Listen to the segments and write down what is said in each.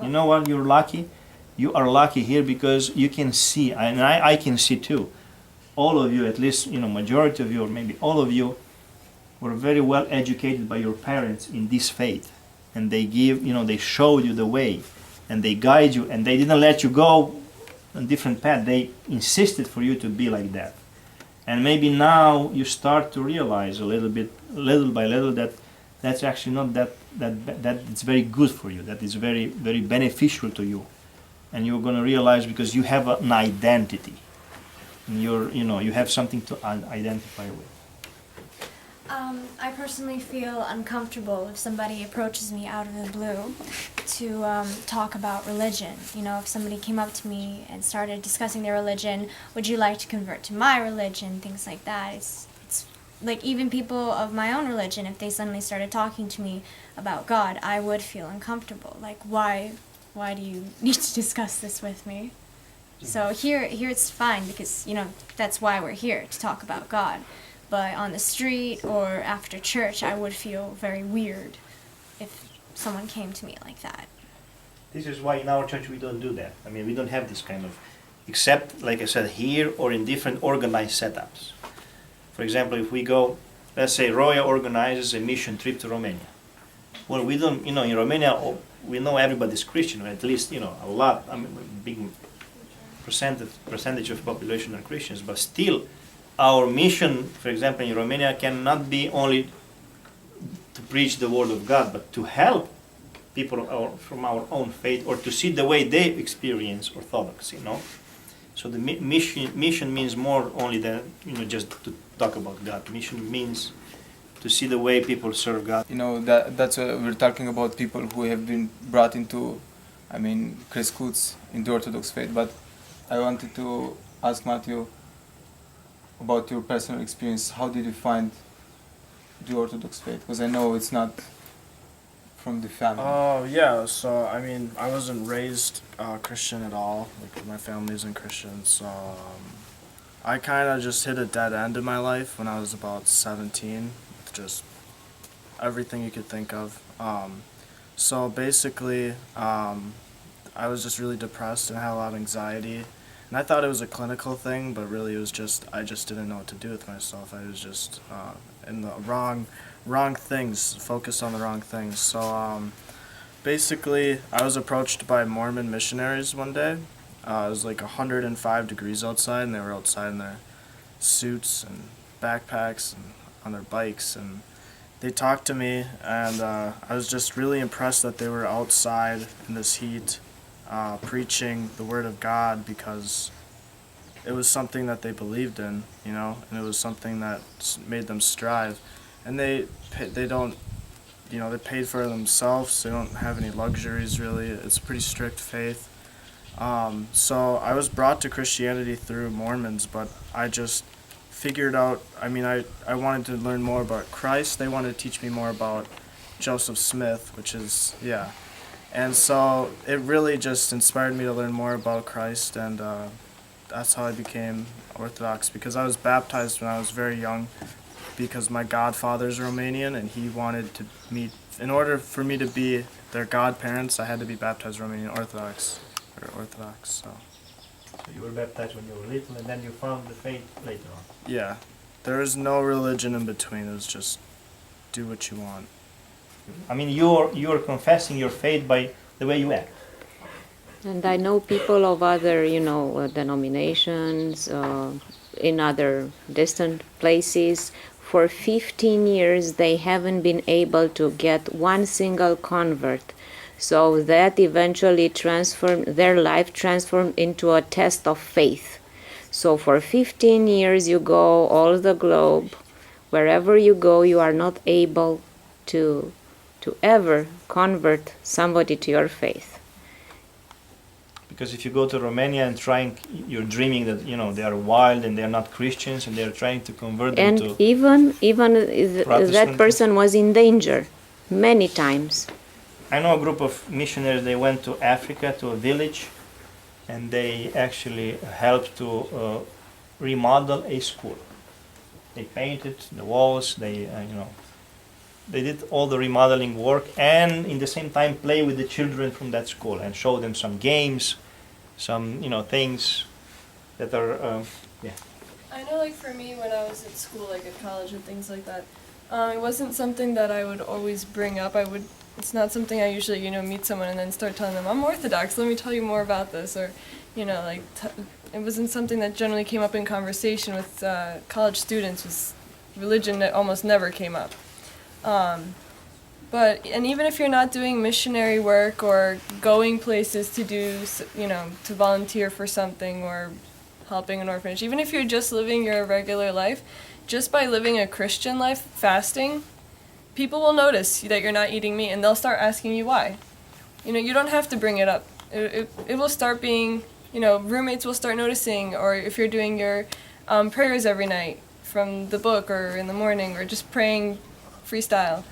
You know what? You're lucky. You are lucky here because you can see, and I can see too. All of you, at least majority of you, or maybe all of you, were very well educated by your parents in this faith, and they they showed you the way, and they guide you, and they didn't let you go on different path. They insisted for you to be like that, and maybe now you start to realize a little bit, little by little, that that's actually not that it's very good for you. That is very very beneficial to you, and you're going to realize because you have an identity, and you have something to identify with. I personally feel uncomfortable if somebody approaches me out of the blue to talk about religion. If somebody came up to me and started discussing their religion, would you like to convert to my religion, things like that. It's like even people of my own religion, if they suddenly started talking to me about God, I would feel uncomfortable. Like, why do you need to discuss this with me? So here it's fine because, that's why we're here, to talk about God. But on the street or after church, I would feel very weird if someone came to me like that. This is why in our church we don't do that. I mean, we don't have this kind of, except, like I said, here or in different organized setups. For example, if we go, let's say Roya organizes a mission trip to Romania. Well, we don't, in Romania, we know everybody's Christian, or at least, a lot, a big percentage of population are Christians, but still, our mission, for example, in Romania, cannot be only to preach the word of God, but to help people from our own faith, or to see the way they experience Orthodoxy, So the mission means more only than just to talk about God. Mission means to see the way people serve God. That's we're talking about people who have been brought into, crescuți in the Orthodox faith. But I wanted to ask Matthew about your personal experience. How did you find the Orthodox faith? Because I know it's not from the family. Oh, yeah. So, I wasn't raised Christian at all. Like, my family isn't Christian. So, I kind of just hit a dead end in my life when I was about 17. With just everything you could think of. So, basically, I was just really depressed and had a lot of anxiety. And I thought it was a clinical thing, but really it was just, I just didn't know what to do with myself. I was just in the wrong things, focused on the wrong things. So basically, I was approached by Mormon missionaries one day. It was like 105 degrees outside, and they were outside in their suits and backpacks and on their bikes. And they talked to me, and I was just really impressed that they were outside in this heat, preaching the Word of God, because it was something that they believed in, and it was something that made them strive. And they don't, they paid for it themselves. They don't have any luxuries, really. It's a pretty strict faith. So I was brought to Christianity through Mormons, but I just figured out, I wanted to learn more about Christ. They wanted to teach me more about Joseph Smith, which is, yeah. And so it really just inspired me to learn more about Christ, and that's how I became Orthodox, because I was baptized when I was very young, because my godfather's Romanian, and he wanted to meet, in order for me to be their godparents, I had to be baptized Romanian Orthodox, so. So you were baptized when you were little, and then you found the faith later on. Yeah, there was no religion in between, it was just do what you want. You're confessing your faith by the way you act. And I know people of other, denominations, in other distant places. For 15 years, they haven't been able to get one single convert. So that eventually their life transformed into a test of faith. So for 15 years, you go all the globe. Wherever you go, you are not able to ever convert somebody to your faith. Because if you go to Romania and you're dreaming that they are wild and they are not Christians and they are trying to convert them to. And even that person was in danger many times. I know a group of missionaries. They went to Africa, to a village, and they actually helped to remodel a school. They painted the walls. They they did all the remodeling work, and in the same time play with the children from that school and show them some games, some things that are yeah. I know, like, for me, when I was at school, like at college and things like that, it wasn't something that I would always bring up. It's not something I usually, meet someone and then start telling them, I'm Orthodox, let me tell you more about this, or, it wasn't something that generally came up in conversation with college students. Was religion that almost never came up. And even if you're not doing missionary work or going places to do, to volunteer for something or helping an orphanage, even if you're just living your regular life, just by living a Christian life, fasting, people will notice that you're not eating meat and they'll start asking you why. You don't have to bring it up. It will start being, roommates will start noticing, or if you're doing your prayers every night from the book or in the morning or just praying freestyle,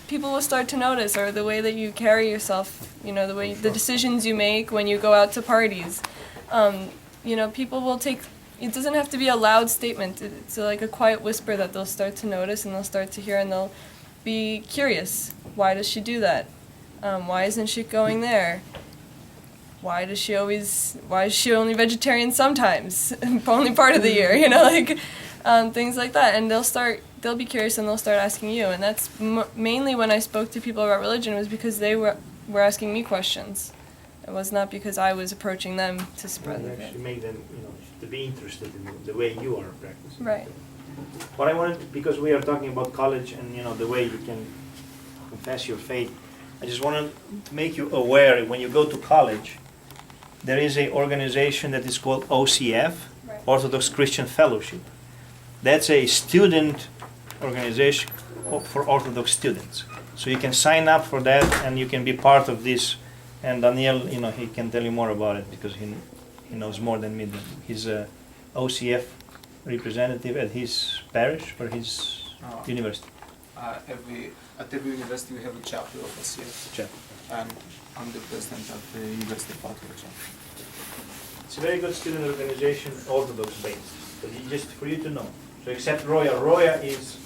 people will start to notice, or the way that you carry yourself, the decisions you make when you go out to parties. People will take, it doesn't have to be a loud statement. It's like a quiet whisper that they'll start to notice and they'll start to hear, and they'll be curious. Why does she do that? Why isn't she going there? Why is she only vegetarian sometimes? Only part of the year, things like that. And they'll be curious and they'll start asking you. And that's mainly when I spoke to people about religion, was because they were asking me questions. It was not because I was approaching them to spread the faith. Actually make them, to be interested in the way you are practicing. Right. What I wanted, because we are talking about college and the way you can confess your faith, I just want to make you aware, when you go to college, there is an organization that is called OCF, Right. Orthodox Christian Fellowship. That's a student organization for Orthodox students. So you can sign up for that and you can be part of this. And Daniel, he can tell you more about it because he knows more than me. He's a OCF representative at his parish or his university. At every university we have a chapter of OCF. And I'm the president of the University of Ottawa chapter. It's a very good student organization, Orthodox based. But just for you to know. So except Roya is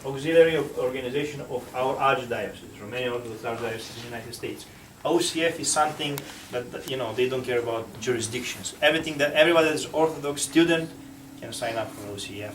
auxiliary organization of our archdiocese, Romanian Orthodox Archdiocese in the United States. OCF is something that they don't care about jurisdictions. Everybody that is Orthodox student can sign up for OCF.